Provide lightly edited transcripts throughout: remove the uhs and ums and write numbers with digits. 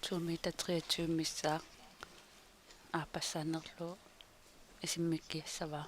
Tuumita 23 missaaq aapassaanerlu isimmikiassavaa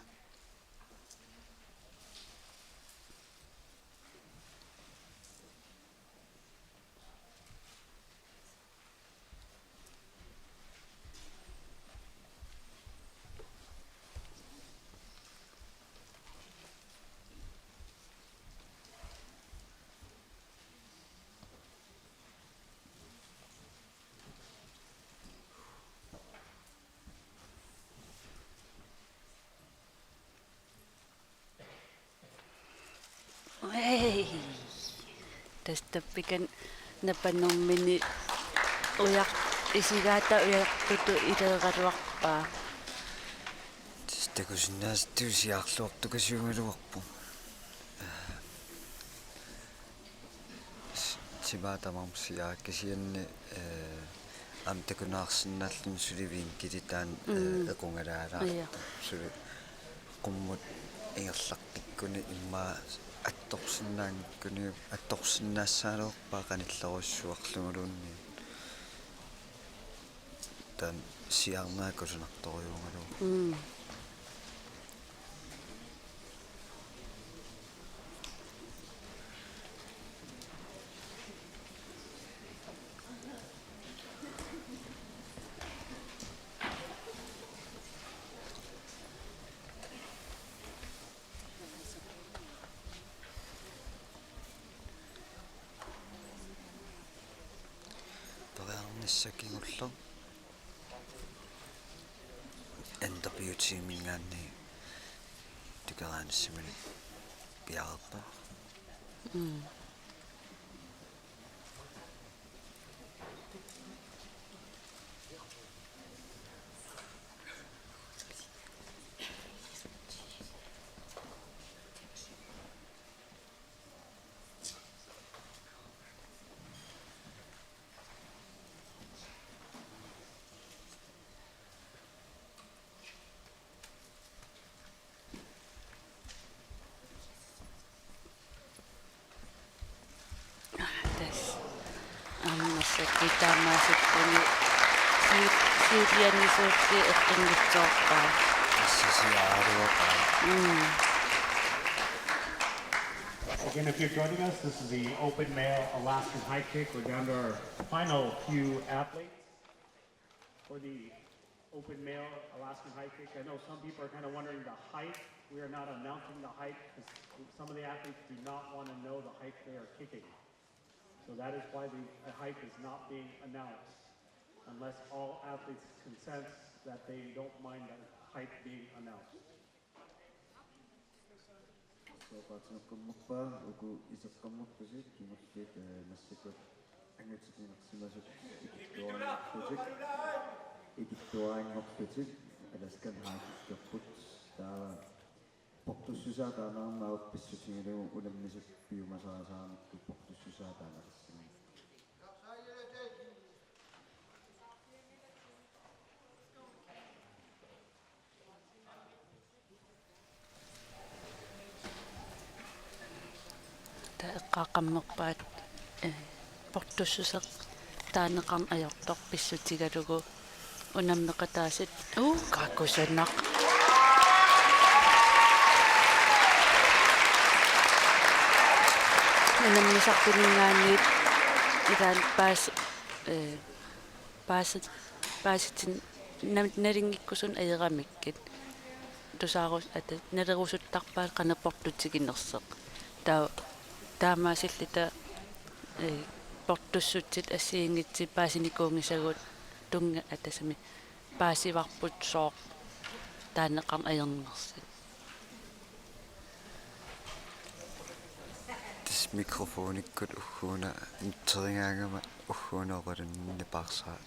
hey tastappikan napanummini uyaq isigaata uyaqtutu ileeqaluarpaa takusinnaas tuusiaarluortukasiungaluarpu simaatamarmsiaakkasianni takunaarsinnaalлун suliviin kititaan equngalaalaarpu suli qummut ingerlartikkuni immaa attorsinnaangikkuni attorsinnaassaalorpaa qanillerussuarlungulunni tan siarnaakkusunartoriungalu Sakingulla AWG2016 tukaraansimani piarpa sakitaamaasippuni siirianisuutti eqqinngitsoorpaa tassasiaaruapaa Again, if you're joining us, this is the Open Male Alaskan High Kick. We're down to our final few athletes for the Open Male Alaskan High Kick. I know some people are kind of wondering the height. We are not announcing the height because some of the athletes do not want to know the height they are kicking. So that is why the height is not being announced unless all athletes consent that they don't mind the height being announced. Soqaatineqqummerpaa uku isaqqammertusik kimorliit nassakut angatiqinersimasut ikittuaangorlutik alaskan haakikkerput taa portussusaataanarmaaq pissutigilugu ulammisuk piumasaasaamikku portussusaataanarissimi eqqaaqammerpaat portussuseq taaneqarn ajortoq pissutigalugu unammeqataasit kaakkusannaq unammisartuningaanniit ilaan paasitin nalingikkusun ajeramikkit tusaarus ata nalerusuttarpaat qaneportutiginerseq taamaasillita portussutsit assiingitsi paasinikuungisagut tunga atasami paasivarput sooq taaneqarn ajernersit tas mikrofonikkut ugguuna nitterigaangama ugguuneoqalun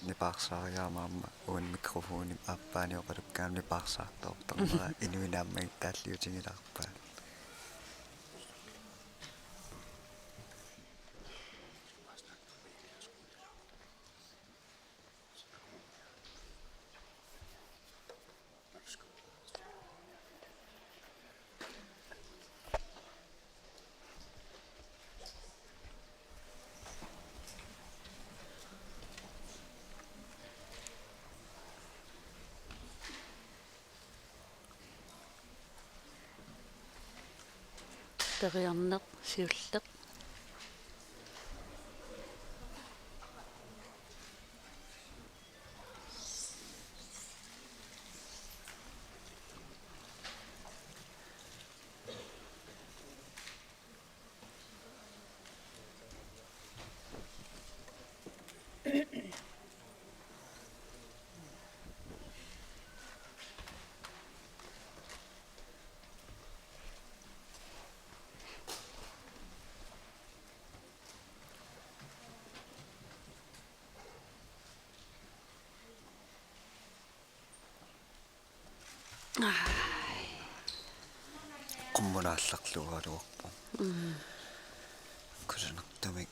nipaarsaariaamaarma uun mikrofonim aappaanioqalukkaam nipaarsaartoortarmera inuinaamma taalliutigilarpaa Teriarneq siulleq. Qummunaallaqlugaluarpu. Kusunertumik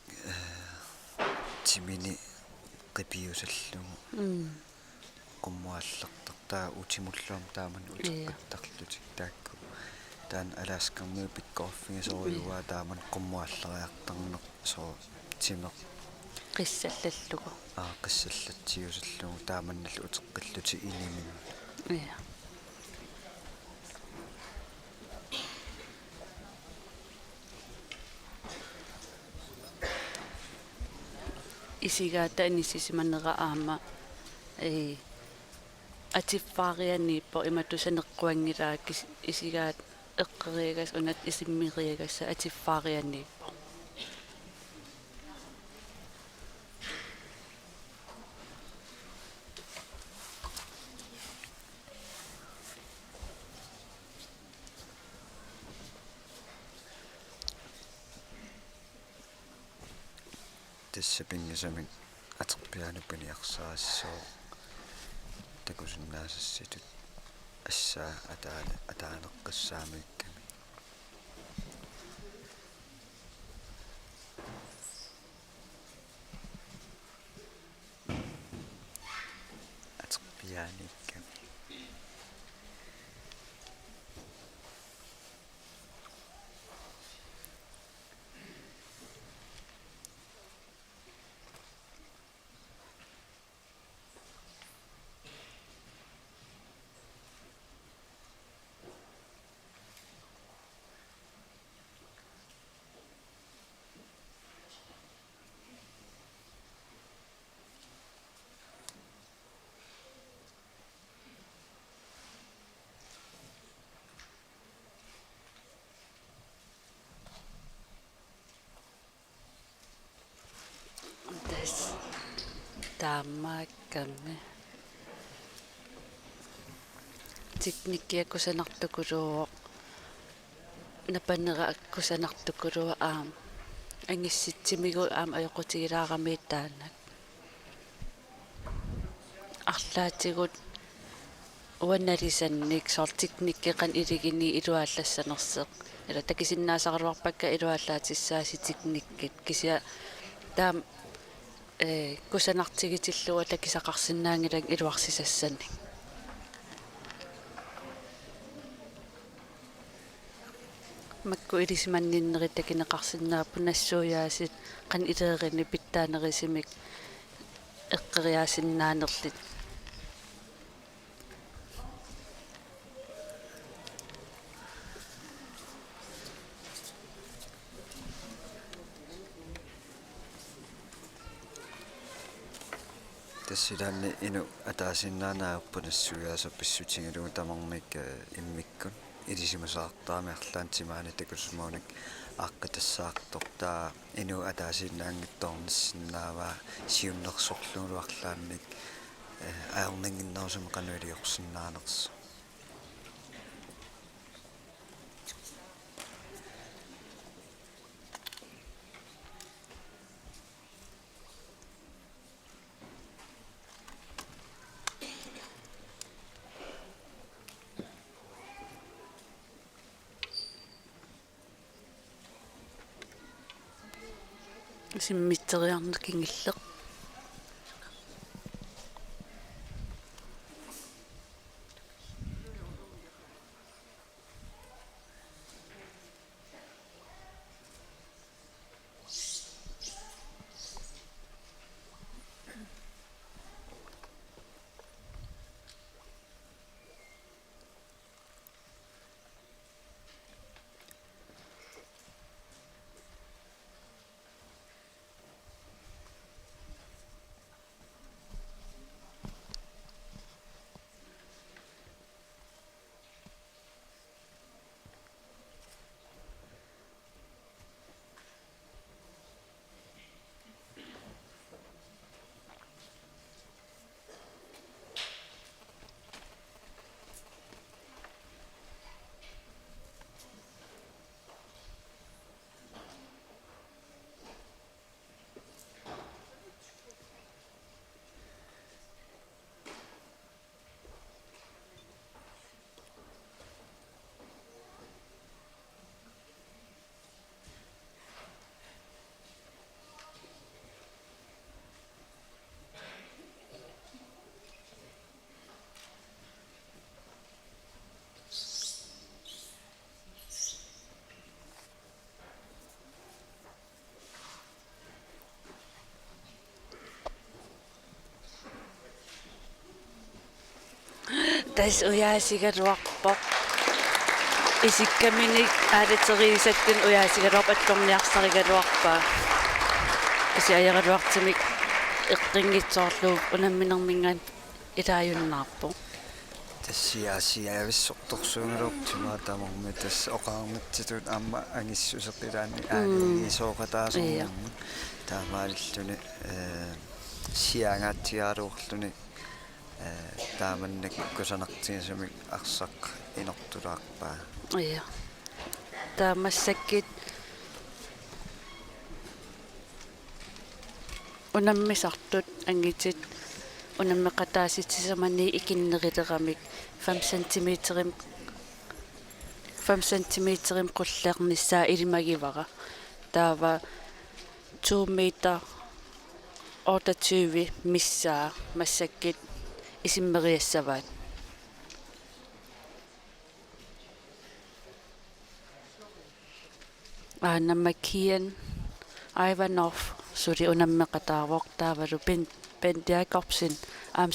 timini qipiusallugu. Qummuallertartaa utimulluam taaman uteqqattarlutik taakku. Taan Alaskarmi pikkorfigisorujuaa taaman qummualleriartarneq so timeq Qissallallugu. qissallatsiusallugu taamannallu uteqqilluti inimin. Ja. Isigaata inissisimanera aama атиффаарианнииппо иматусанеққуангилаак исигаат эққериагас унат исиммириагасса атиффаарианнииппо тассапингасамик атерпиануппани арсаассоо такусиннаасасситут ассаа атаанеққассаамикками атерпианикками тас таамаакками тикниккиаккусанартукулуу напанера аккусанартукулуу аам ангисситсимигу аам аёқутигилаарамиит таанак арлаатигут уаналисанник сортикниккеқан илигини илуааллассанерсеқ ила такисиннаасаруарпакка илуааллаатиссааси тикниккит кися таам кусанартигитиллуа такисақарсинаангилак илуарсисассани макку илисиманниннери такинеқарсинааппу нассууяасит қан илеерини питтаанерисимик эққериаасиннаанерлит тассилаанни ину атаасиннаанааппунассуяаса писсутингилугу тамарник иммиккун илисимасаартаами арлаан тимаани такусмауник ааққатассаартор таа ину атаасиннаангитторнссиннааваа сиуннерсорлугулуарлаанник аернингиннерусами кануилиорсиннаанерс симмиттериарнекингиллеқ tas uyaasigaluarpoq isikkaminik aalateriisakkun uyaasigaluarp attorniarsarigaluarpaa isiajagaluartimik eqqinngitsoorluuk unamminermingaan ilaajunnaarpu тассиаасиависсорторсуунгалук тимаатамарми тасс оқаарматситут аама ангиссусеқилаани аангисоқатаасорнэрму таамаалиллуни сиангаатсигаалуурлуни тааманнак кусанартигисумик арсақ инортулаарпаа ия таамассаккит унаммисартут ангитит унаммеқатааситсисамани икиннерилерамик 5 см қуллеерниссаа илимагивара таава 2 meter 28 миссаа массаккит исиммериассаваат наммакиан Ivanov suri unammeqataavoq taavalu Pentiakorpsin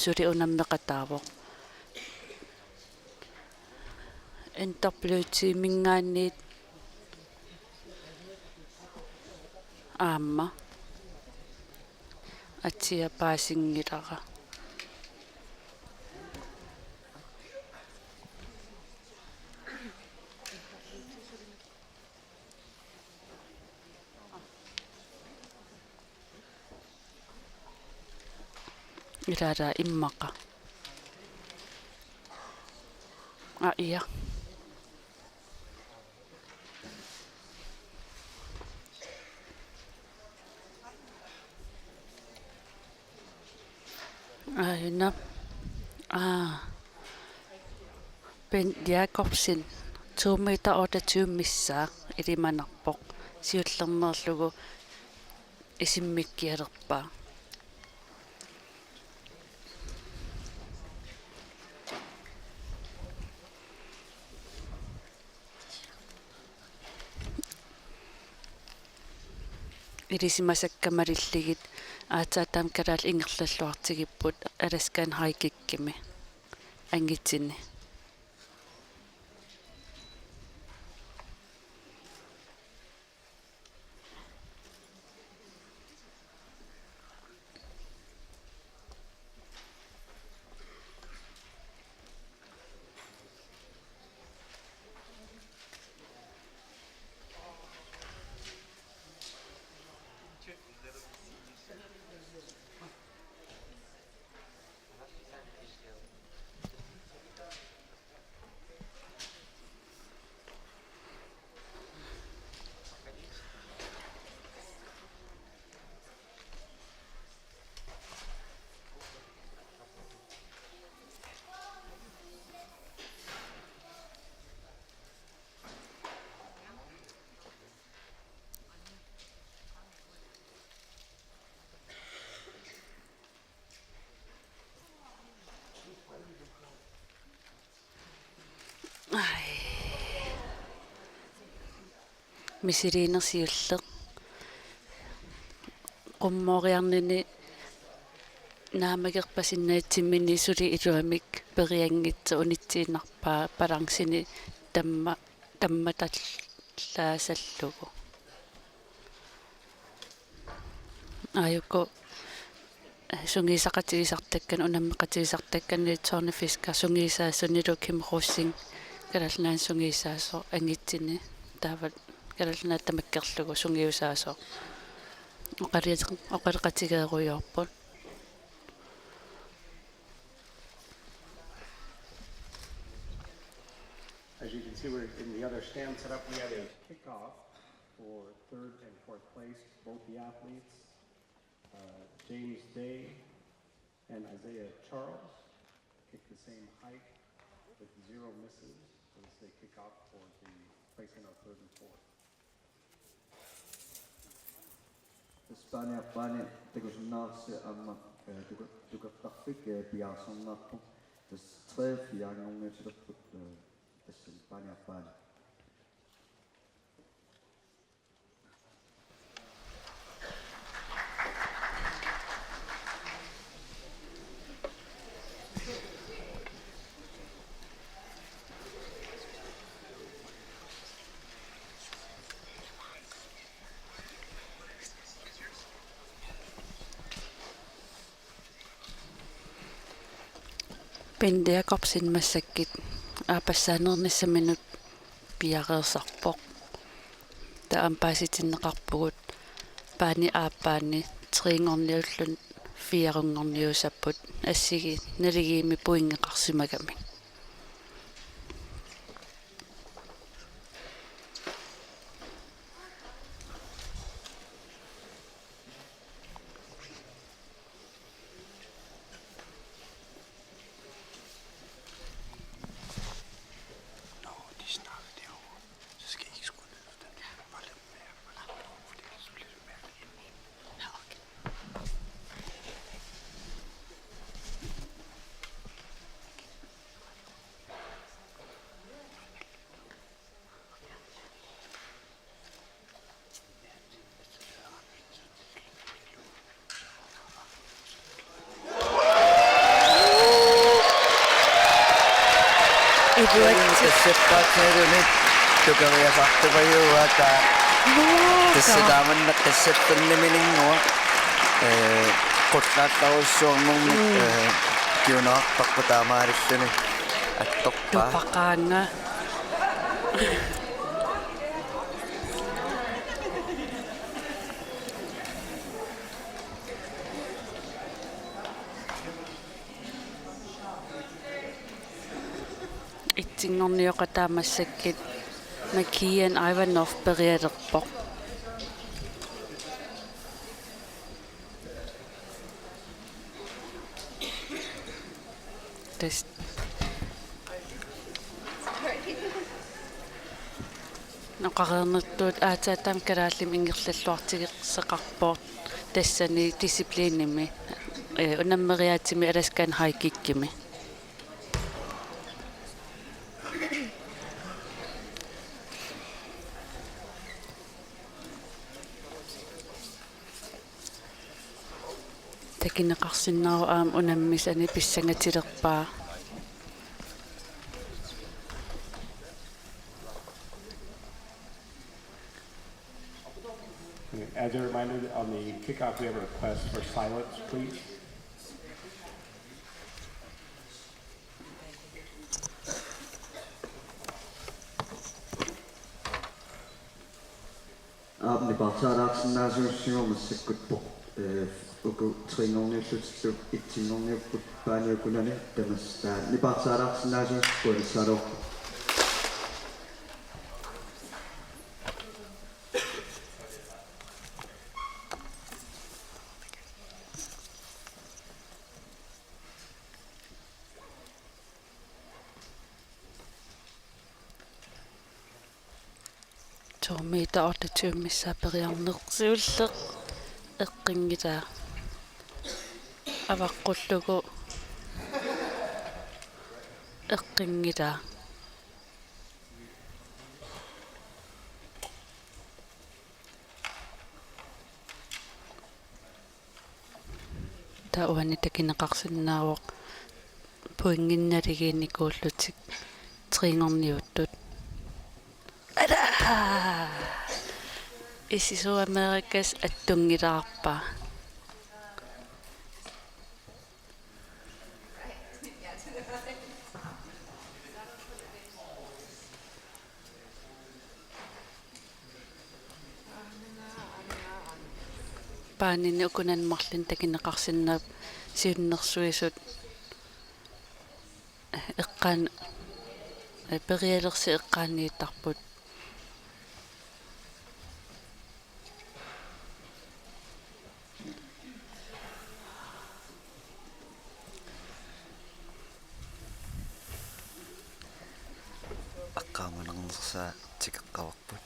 suri unammeqataavoq NWT mingaanniit aamma atsia paasingilara irara immaqa iya ayuna Pentiakorpsin 2 meter 28 missaa ilimanarpoq siullernerlugu isimmikkialerpaa илисимасаккамалилligit аатаатаам калаал ингерллаллуартигиппут аласкан хайкиккими ангитсини misiriinersiulleq qummooriarnini naamagerpasinnaatsimini suli iluamik periangitsa unitsiinarpaa palangsini tammatallaasallugu ayukku sungiisaqatigisartakkan unammeqatigisartakkanni tornifiska sungiisaassunilu kimrussing kalalnaan sungiisaaso angitsini taavat kalalnaat tamakkerlugu sungiusaaso oqaleqatigeeruyorput As you can see, we're in the other stand set up. We have a kickoff for third and fourth place, both the athletes, James Day and Isaiah Charles, kick the same height with 0 misses as they kick off for the placing of third and fourth. Spania Spania tekosunnaarsi amma tukattarfik piaarsornaarpu tas 3 fiaangornutilerput tässä Spania Spania Pindiaqorsin massakkit aapassaanernissaminut piareersarpoq taam paasitinneqarpugut paani aappaani triingorniullun fiarungorniusapput assigi naligiimi puingeqarsimagami тассаппаатсаарунит тукариасартупаюуата тассатааманна тассаппаннамилингуа qollaallарусsuarmurmi kiunaarparpu taamaаллуни атторпаа тупақаанга итсингорниоқатаамассаккит макиан айванов периалерпоқ тэс ноқарернэртуут аатаатаам калааллим ингерллаллуартигеқсеқарпоорт тассани дисциплиними унаммериаатими аласкан хайкиккими такинеқарсиннаару аам унаммисани писсангатилерпаа As a reminder, on the kickoff, we have a request for silence, please. Aapni partaalaarsinnaasuussiumassakutpo uku triingorniullutillu itsinngorniupput paaniukunani tamas taa nipartaalaarsinnaasuussakku salo Tomiita ortatuummissa periarnersiulleq eqqingitaa avaqqullugu eqqingitaa tauani takineqarsinnaaruq puinginnaligiinnikuullutik triingorniuttut Isisu Amerikas attungilаарpaa paanini ukunanmarlin takineqarsinnaap siunnersuisut eqqaan perialersi eqqaanniittarput аққааманернерсаа тикеққаварпут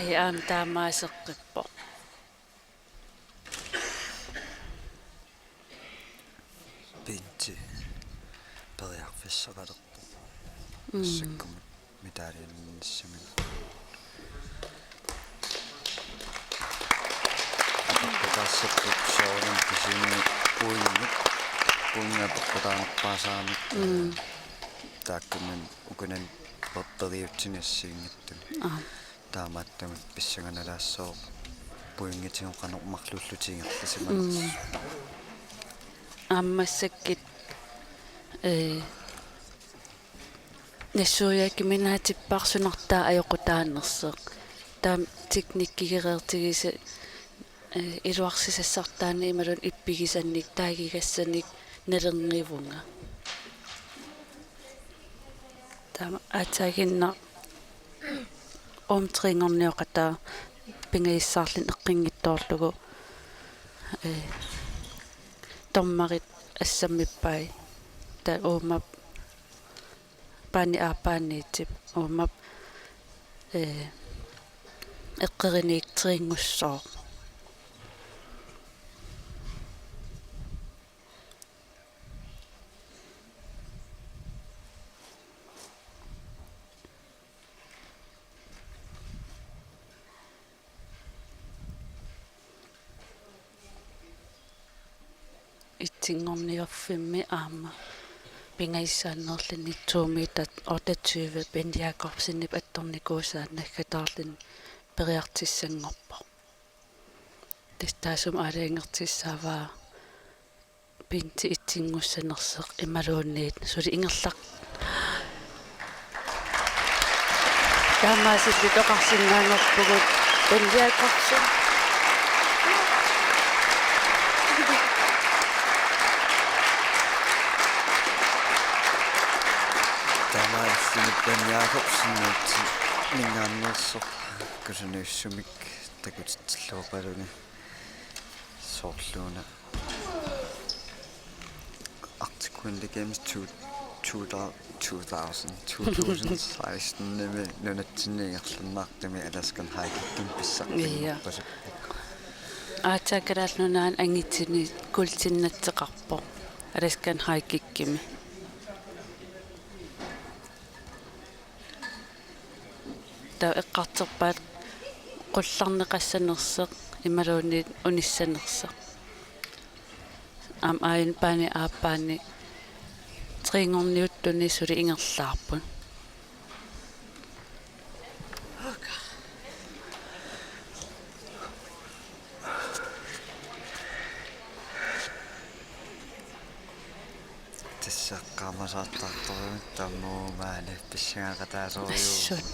ai aam taamaaseqqippoq тассақалерпо ассаккумут митаалианниссамин аппатаассаппут соорнам кисиинни уинник уингаппатаанерпаасаамик тааккуман укунан паппериутсинассиингитту таамааттамут писсаганалаассоо пуингитингоқанормарлуллутингерласиманерс аммассаккит нассуяки минаатиппарсунартаа аёқутаанерсеқ таам техниккигереертигиса илуарсисассартаани ималун иппигисанник таагигассаник налернивунга таама атаагинна омтрингорниоқатаа пингаиссаарлин эққингиттоорлугу томмарит ассаммиппай та оомап пани аапааниитип оомап эққериник трингуссоо итсингорниорфимми аама пингаиссааннерлини 2 метр 28 бенdiakorpsinip атторникуусааннаггатаарлин периартиссангорпо тестаасум аалаингертиссааваа пинти итсингуссанерсеқ ималуунниит сули ингерлақ таамаасилли тоқарсингаангорпугут бенdiakorpsin Sinipaniaaqorsinnut ningaannersoq kusanuussumik takutitsilluoqaluni soorluuna Article Games 2016 nimi nunatsinniingerlunnaartumi alaskan haikikkim pissartinnerpasuk аатаакалаалнунaan ангитсини култиннатсеқарпо аласкан хайкиккими таа эққартерпаат қулларнеқассанерсеқ ималуунниит униссанерсеқ ам аин пани ааппаани трингорниуттуни сули ингерлаарпут тассаққаамасаартарторуми таммуумаани писсагаатаасориу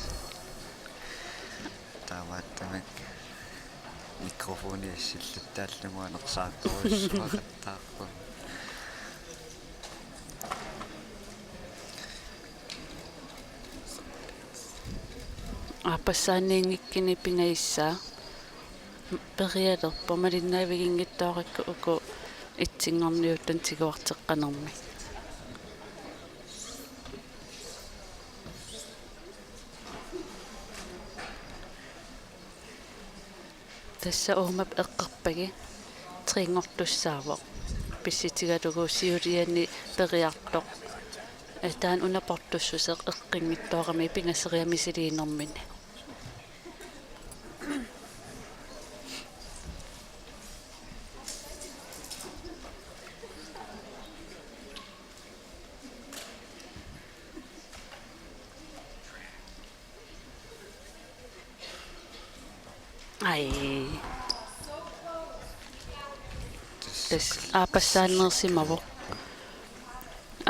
таамааттамик микрофони ассиллаттааллумуанерсаақторуссуақаттаарпун апассааниингиккини пингаиссаа периалерпо малиннаавигингиттооракку уку итсингорниуттан тигуартеққанерми тасса оомап эққарпаги трингортуссаавоқ писситигалугу сиулиани периартоқ таан унапортуссусеқ эққингиттоорами пингасериамисилиинэрмини ай тэс апассааннерсимавоқ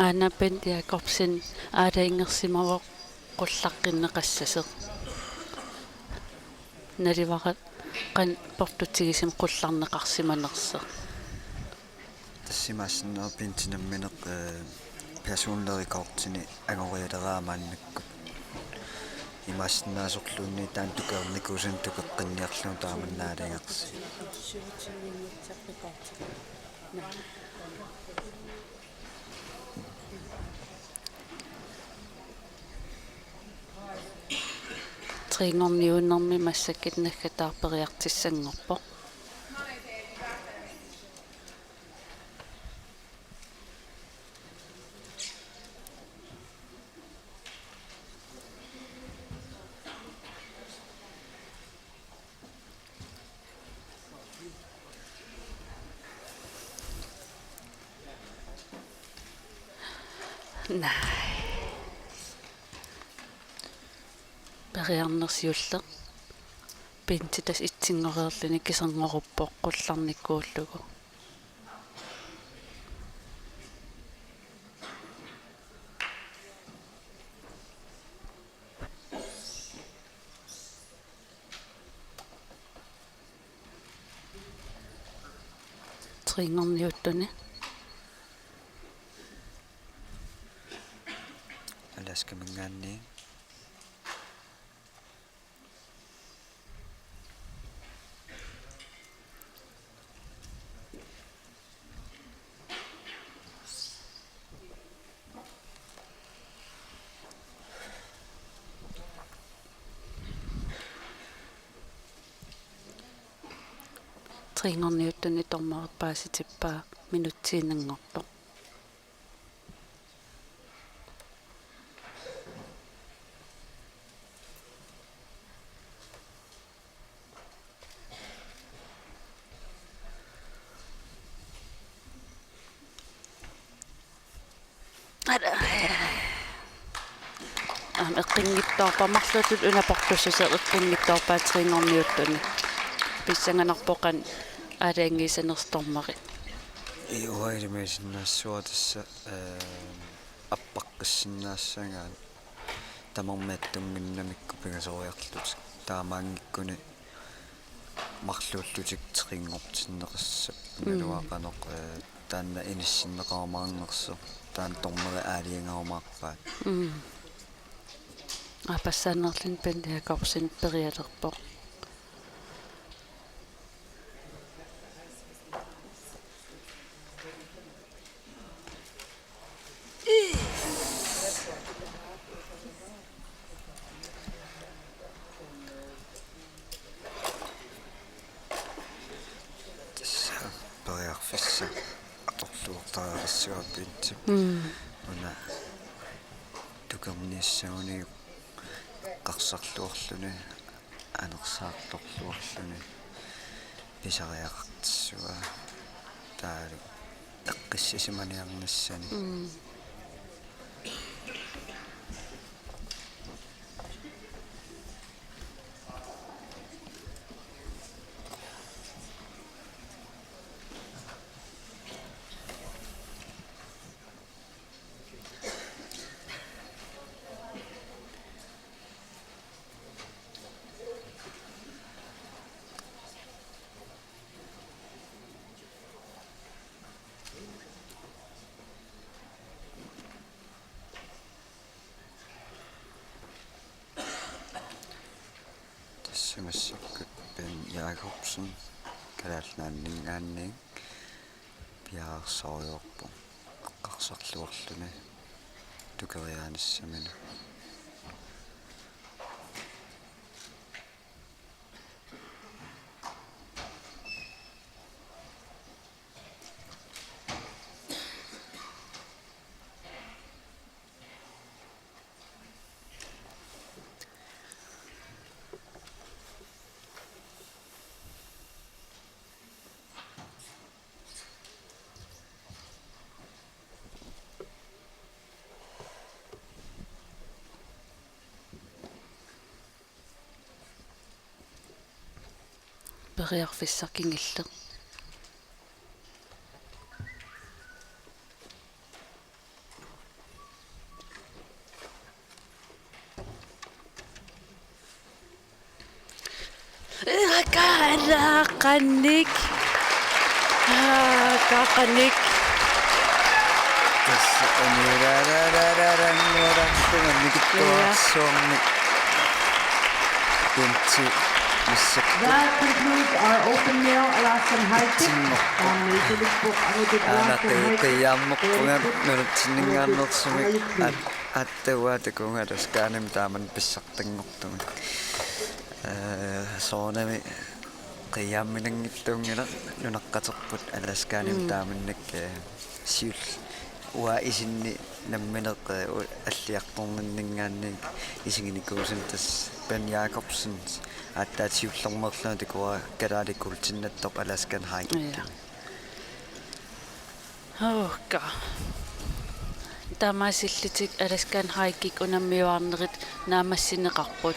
аанаппендиакорпсин аалаингерсимавоқ қуллаққиннеқассасеқ наливарат қан портутигисим қулларнеқарсиманерсеқ тассимаассиннер пинтинамминеқ персонлерикортини агориалераамааннакку имаассиннаасорлуунни таан тукерникусан тукеққинниарлу тааманнаалингерси трингорниуннэрми массаккит наггатаарпериартиссангорпо Nej. Periarnersiulla. Pintitas itsingoreerlini kisangoruppoq qullarnikkuullugu. Tringorniuttuni. Alaskamangaanni Tringorniuttuni tormarpaasitippaa minutsiinanngorpo. Eqqinngittoorpamarlutut unaportussuseq eqqinngittoorpaa tringorniuttuni. Pissanganarpoqan alaangiisanerstormarit. Iuailimaisinnassuatassa аппаққиссиннаассагаан тамармааттунгиннамикку пигасориарлут таамаангиккуни марлууллутик трингортиннеқассап налуақанеқ таанна иниссиннеқармаарнерсо таан тормери аалиангаармаарпаат Апассаанерлин пендиакорсин периалерпо. периарфисса аторлуортаарассуаппиитсу уна тукерниссагуни qarсарлуорлуни анерсаарторлуорлуни писариақартиссуа таалу эққиссисиманиарнассани Massakut Ben Jacobsen Kalaallit piaarsoriorpu qarsarluorluni tukeriaanissamina Periarfissarkingille. Qanik. Qanik. tässä on nikittuarsuarni pintsi That concludes our open mail Alaskan hiking. Qiyaammoqpunga nunutsinningaannersumik attauaatakungalas kaanami taaman pissartangortumi soornami qiyaamminangittuungila nunaqqaterput alaskaanim taamannak siul ua isinni nammineq alliartorninningaanni isinginikuusin tas Ben Jacobsen attaat siullermerluna tikua kalaallikultinnattoq Alaskan hike. Ka. таамаасиллитик аласкаан хайкик унаммиуарнерит наамассинеқарпут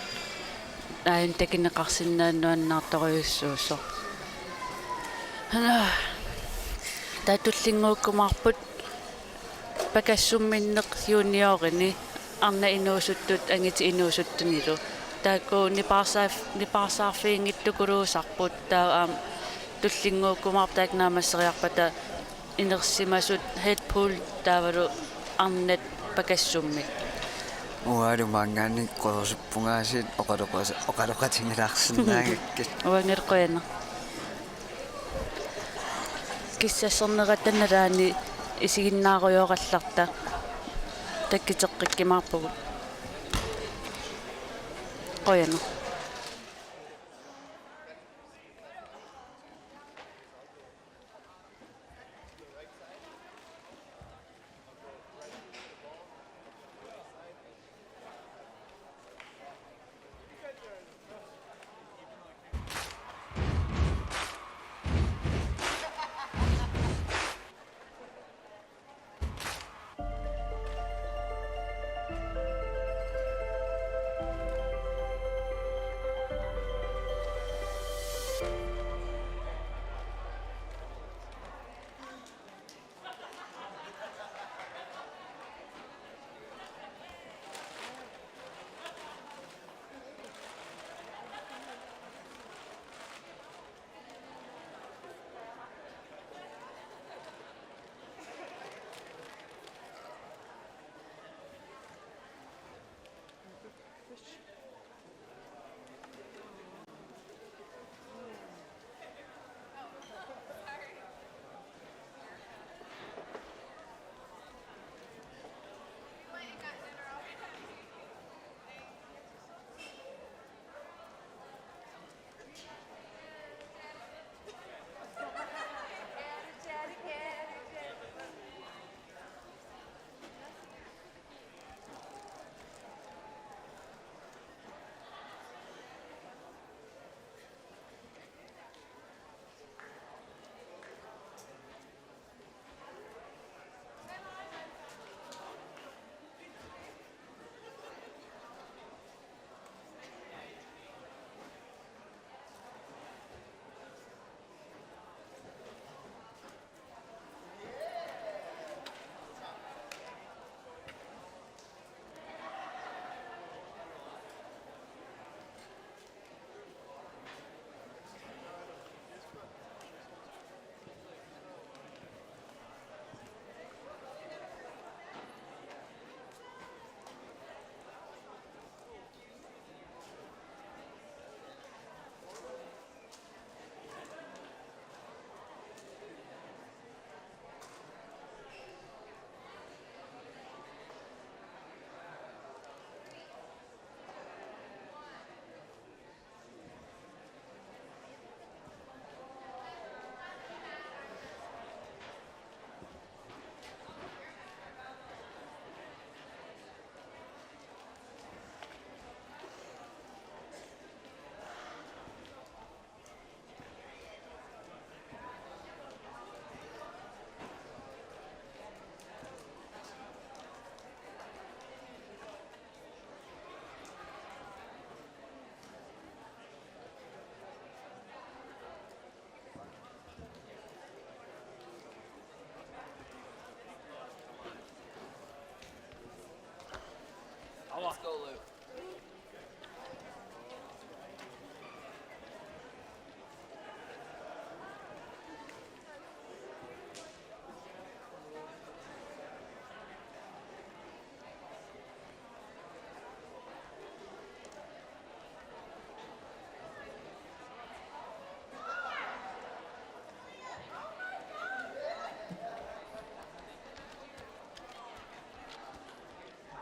аин такинеқарсинааннуаннаарторюссуусо татуллингууккумаарпут пакассумминнеқ юниорини арна инуусуттут ангити инуусуттунилу таакку нипаарсаарфиингиттукулуусарпут таа туллингууккумаар таак наамассериарпата инерсимасут хедпул таавалу арнат пакассумми уалу мангаани қорсуппунгаасит оқалоқатингилаарсинаагаккат уангерқуяна киссассернератаналаани исигиннааруйоқалларта таккитеққиккимаарпугут қояна Let's go, Luke.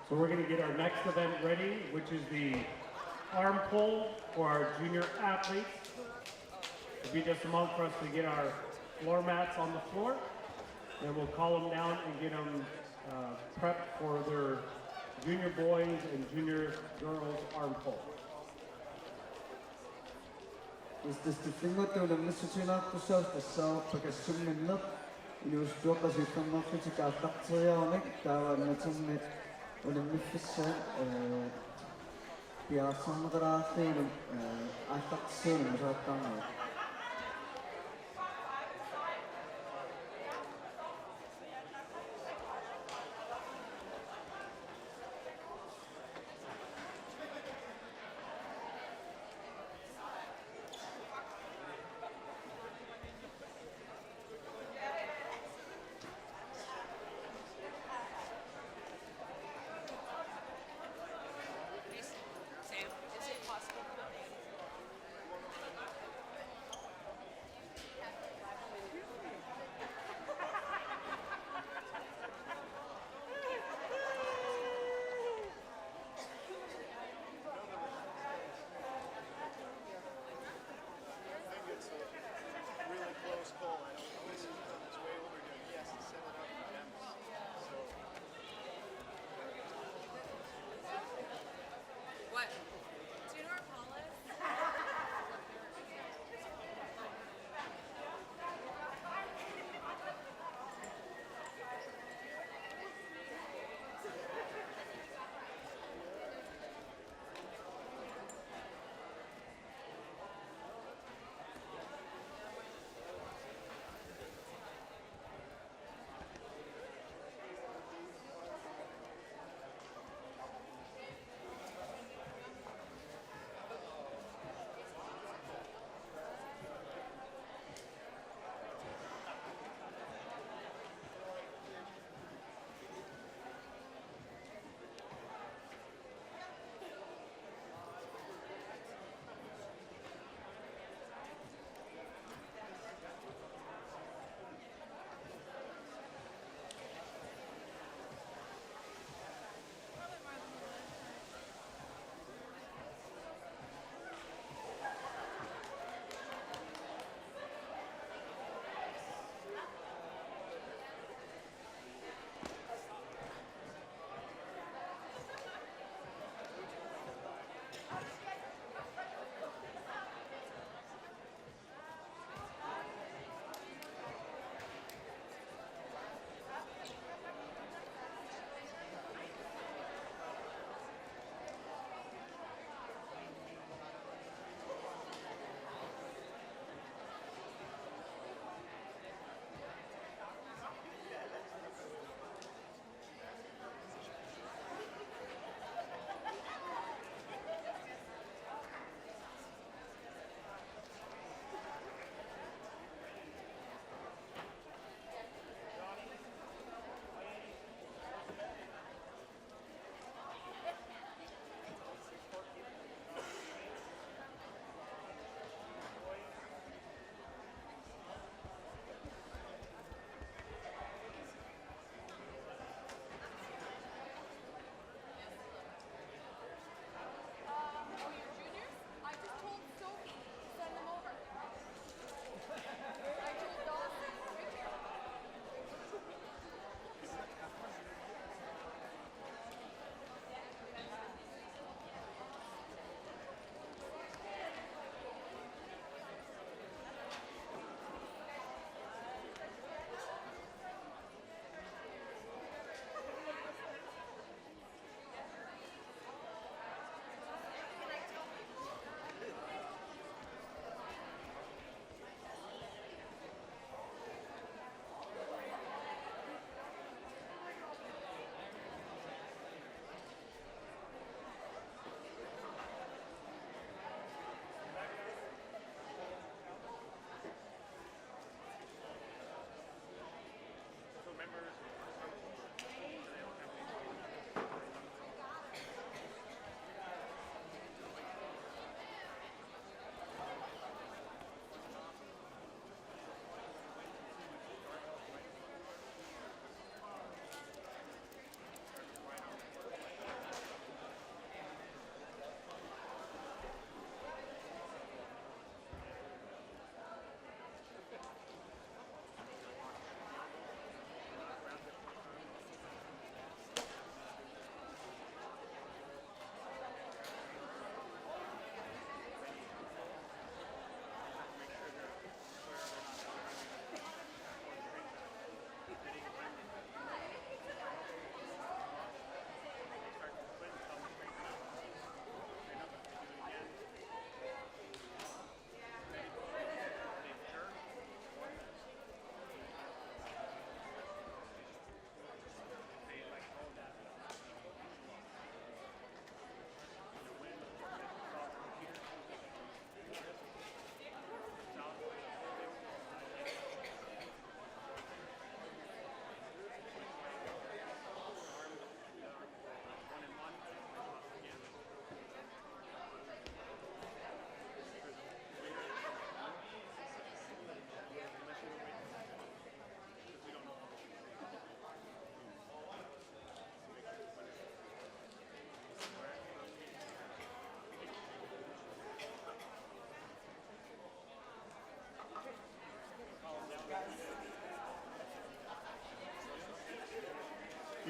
So we're going to get our next event ready, which is the arm pull for our junior athletes. It'll be just a moment for us to get our floor mats on the floor. Then we'll call them down and get them prepped for their junior boys and junior girls arm pull. Is this the thing what the Mr. Chinakusa, the South Pakistan, инуустуоққасуиффаммарфитикаартартериаруник таавааннатэрмит улиммиффиссаа пиарсарнеқалаарлиинум аалтартиссуунум сааттаарнаа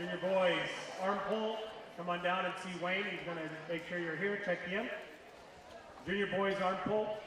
Junior boys, arm pull. Come on down and see Wayne. He's going to make sure you're here. Check in. Junior boys, arm pull.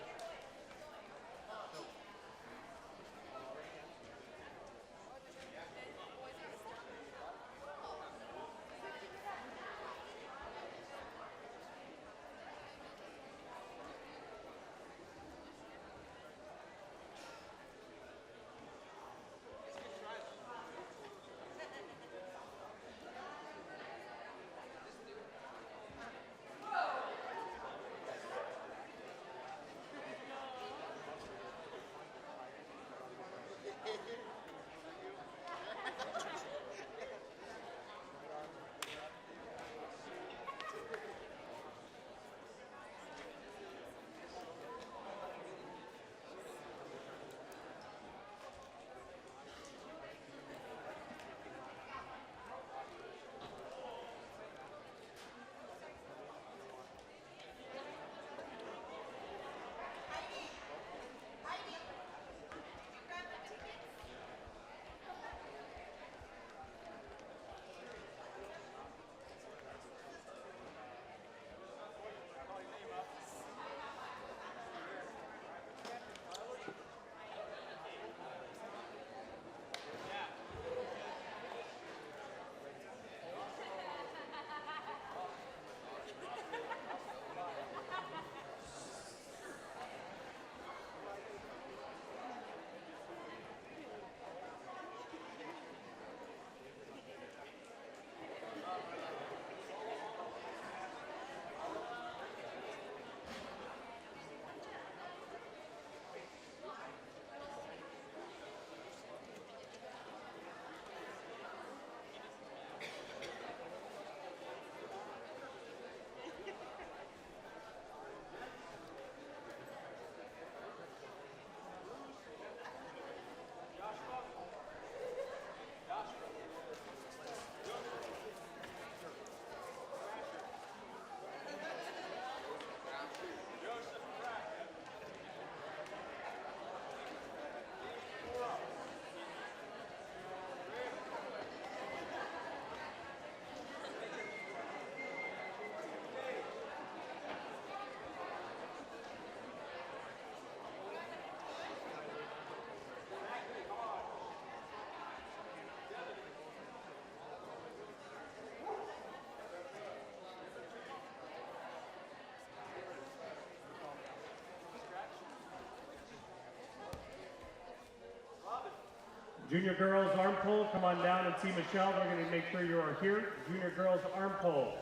Junior girls arm pull, come on down and see Michelle. We're going to make sure you are here. Junior girls arm pull.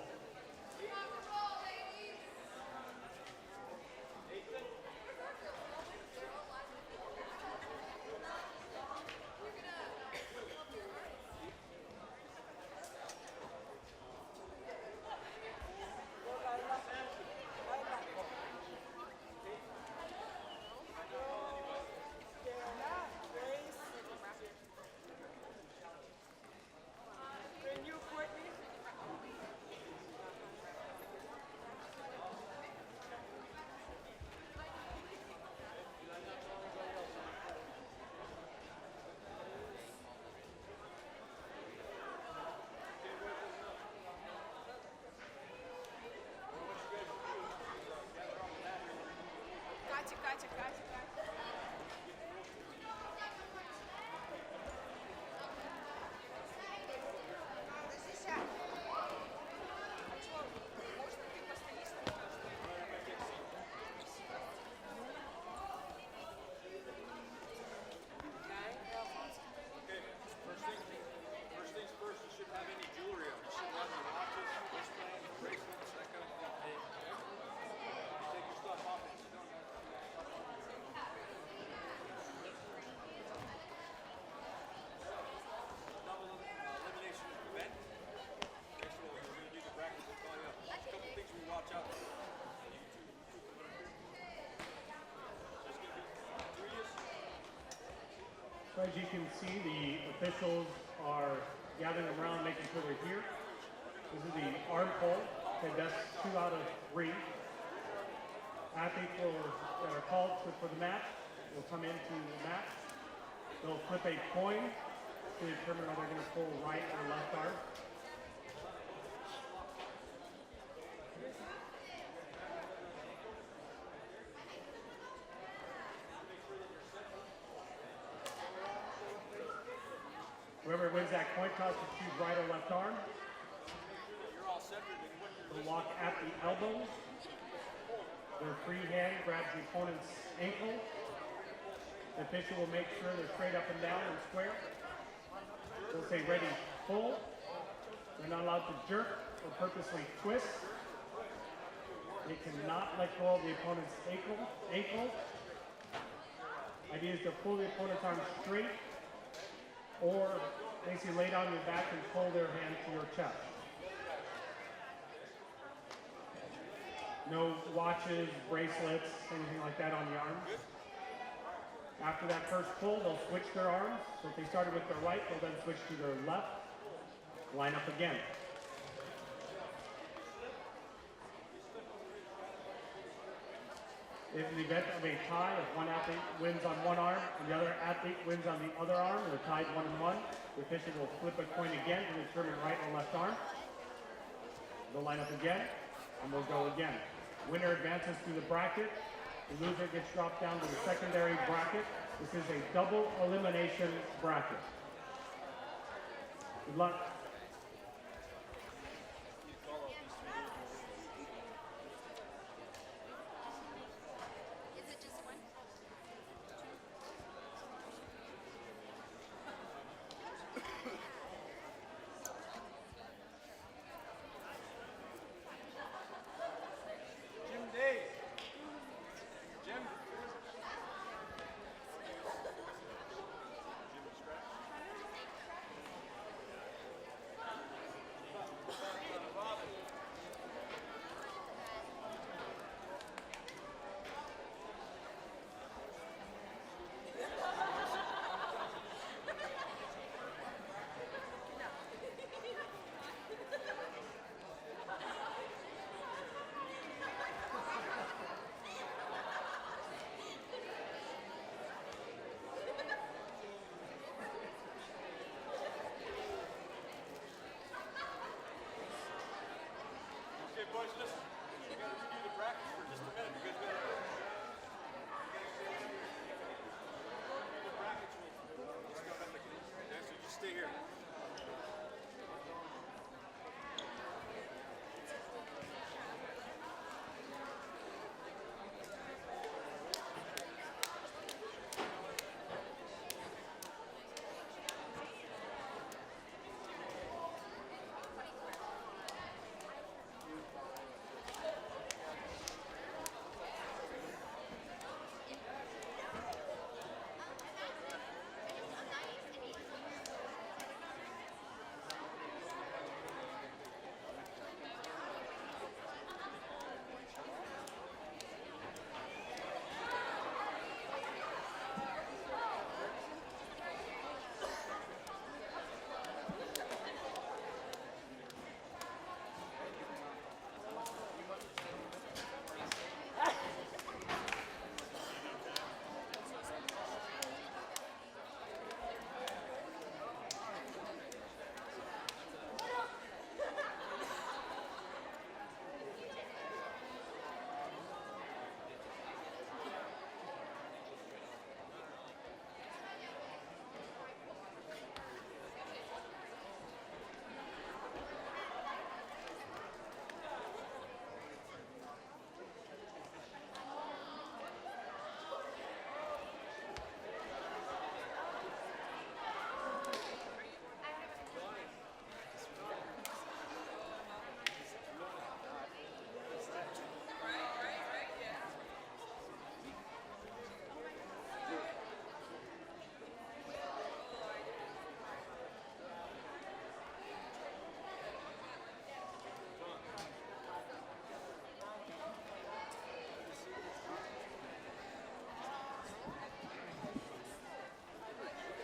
So as you can see, the officials are gathering around, making sure they're here. This is the arm pull. Okay, that's 2 out of 3. Athletes that are called for the match will come into the match. They'll flip a coin to determine whether they're going to pull right or left arm. to choose right or left arm. The lock at the elbow. Their free hand grabs the opponent's ankle. The official will make sure they're straight up and down and square. They'll say ready, pull. They're not allowed to jerk or purposely twist. They cannot let go of the opponent's ankle. Idea is to pull the opponent's arm straight or basically lay down your back and pull their hand to your chest. No watches, bracelets, anything like that on the arms. After that first pull, they'll switch their arms. So if they started with their right, they'll then switch to their left. Line up again. In the event of a tie, if one athlete wins on one arm and the other athlete wins on the other arm, they're tied 1-1. The official will flip a coin again to determine right or left arm. They'll line up again, and we'll go again. Winner advances through the bracket. The loser gets dropped down to the secondary bracket. This is a double elimination bracket. Good luck. Boys, listen. We got to review the bracket for just a minute because we got the brackets will just come up again. Okay, so just stay here.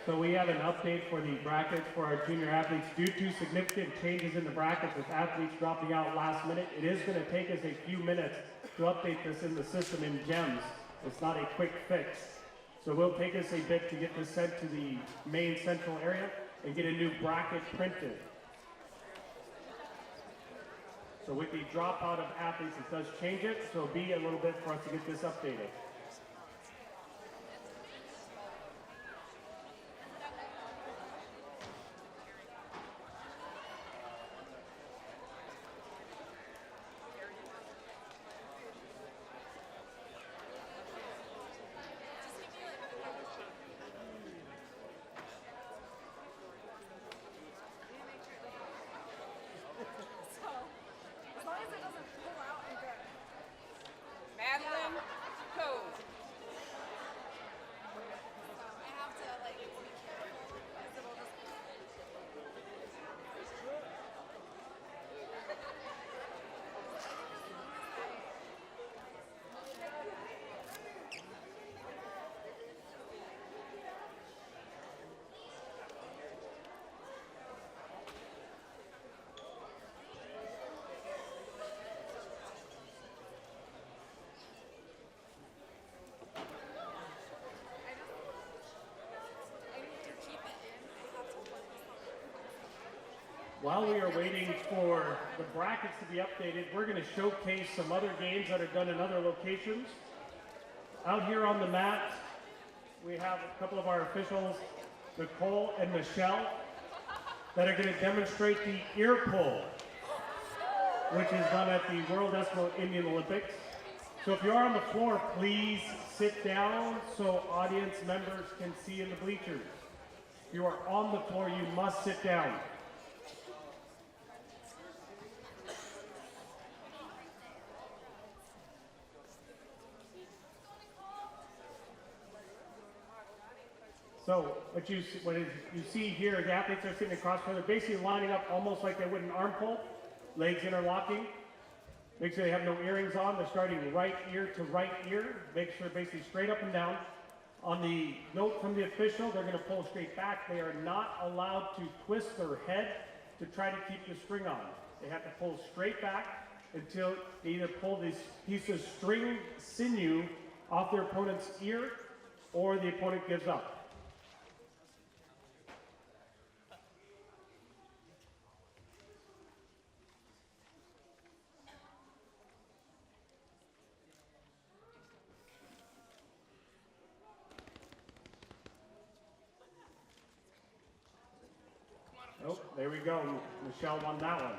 So we have an update for the brackets for our junior athletes. Due to significant changes in the brackets with athletes dropping out last minute, it is going to take us a few minutes to update this in the system in GEMS. It's not a quick fix. So it will take us a bit to get this sent to the main central area and get a new bracket printed. So with the dropout of athletes, it does change it, so it'll be a little bit for us to get this updated. Madeline Code. While we are waiting for the brackets to be updated, we're going to showcase some other games that are done in other locations. Out here on the mat, we have a couple of our officials, Nicole and Michelle, that are going to demonstrate the ear pull, which is done at the World Eskimo Indian Olympics. So if you are on the floor, please sit down so audience members can see in the bleachers. If you are on the floor, you must sit down. So what you see here, the athletes are sitting across from, they're basically lining up almost like they would an arm pull, legs interlocking. Make sure they have no earrings on. They're starting right ear to right ear. Make sure basically straight up and down. On the note from the official, they're going to pull straight back. They are not allowed to twist their head to try to keep the string on. They have to pull straight back until they either pull this piece of string sinew off their opponent's ear or the opponent gives up. Oh, there we go. Michelle won that one.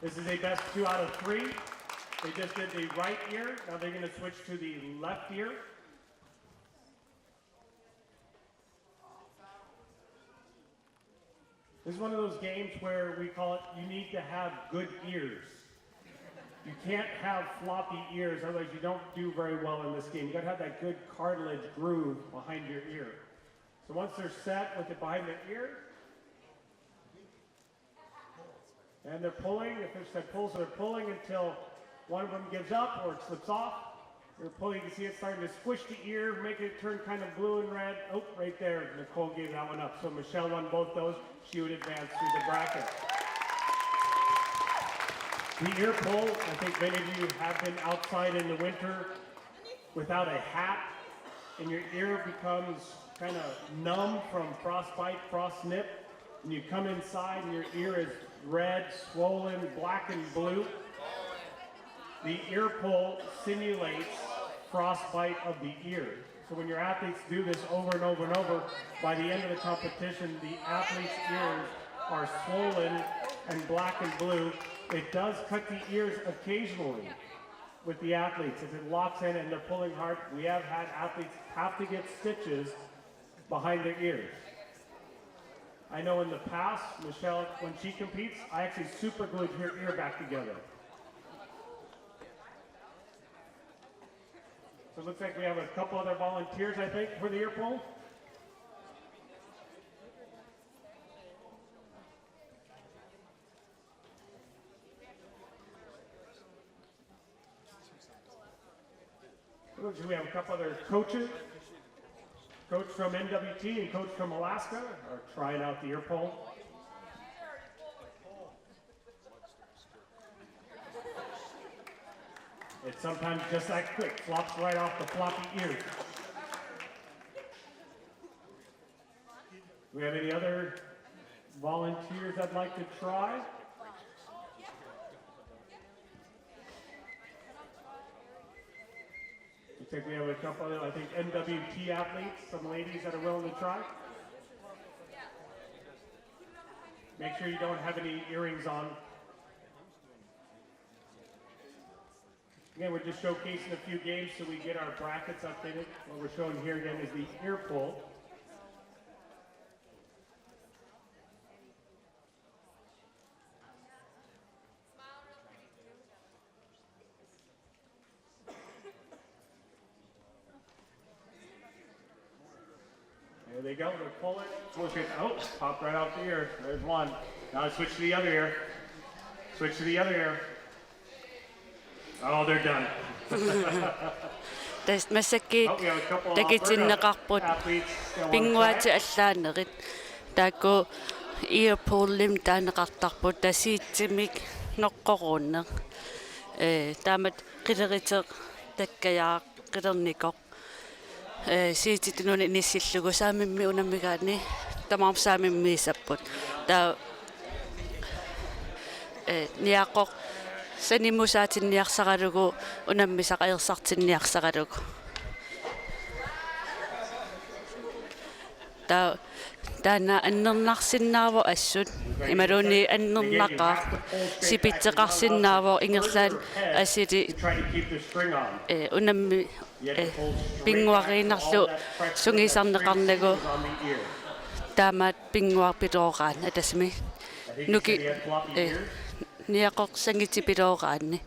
This is a best 2 out of 3. They just did the right ear. Now they're going to switch to the left ear. This is one of those games where we call it, you need to have good ears. You can't have floppy ears, otherwise you don't do very well in this game. You got to have that good cartilage groove behind your ear. So once they're set with it behind their ear, and they're pulling, if there's that pull, so they're pulling until one of them gives up or it slips off. They're pulling, you can see it starting to squish the ear, make it turn kind of blue and red. Oh, right there, Nicole gave that one up. So Michelle won both those. She would advance through the bracket. The ear pull, I think many of you have been outside in the winter without a hat, and your ear becomes kind of numb from frostbite, frost nip, and you come inside and your ear is red, swollen, black, and blue. The ear pull simulates frostbite of the ear. So when your athletes do this over and over and over, by the end of the competition, the athletes' ears are swollen and black and blue. It does cut the ears occasionally with the athletes. If it locks in and they're pulling hard, we have had athletes have to get stitches behind their ears. I know in the past, Michelle, when she competes, I actually super glued her ear back together. So it looks like we have a couple other volunteers, I think, for the ear pull. We have a couple other coaches. Coach from NWT and coach from Alaska are trying out the ear pull. It's sometimes just that quick, flops right off the floppy ears. Do we have any other volunteers that'd like to try? I think we have a couple other, I think, NWT athletes, some ladies that are willing to try. Make sure you don't have any earrings on. Again, we're just showcasing a few games so we get our brackets updated. What we're showing here again is the ear pull. There they go. They pull it. Push it. Oh, pop right out the ear. There's one. Now switch to the other ear. Switch to the other ear. Oh, they're done. Täs mässäkin Oh, we have a couple takitsinnaqarput athletes still on pinguati track. allaanerit taakku earpullim taaneqartarput tasiitsimik noqqorunneq taamat qileriteq takkayaa qilernikоq siititununi nissillugu saamimmi unammigaani tamaam saamimmiisapput taa niaqoq sanimusaatinniarsaqalugu unammisaqaersartinniarsaqalugu taana annernaarsinnaavo assut imaluni annernaqa sipitseqarsinnaavo ingerlaan asili Try to keep the string on. unammi pinguariinarlu sungisarneqarnagu Is on the ear. taamaat pinguarpilooqaan atasmi I think you nuki said he had floppy ears. niaqoq sangitipilooqaanni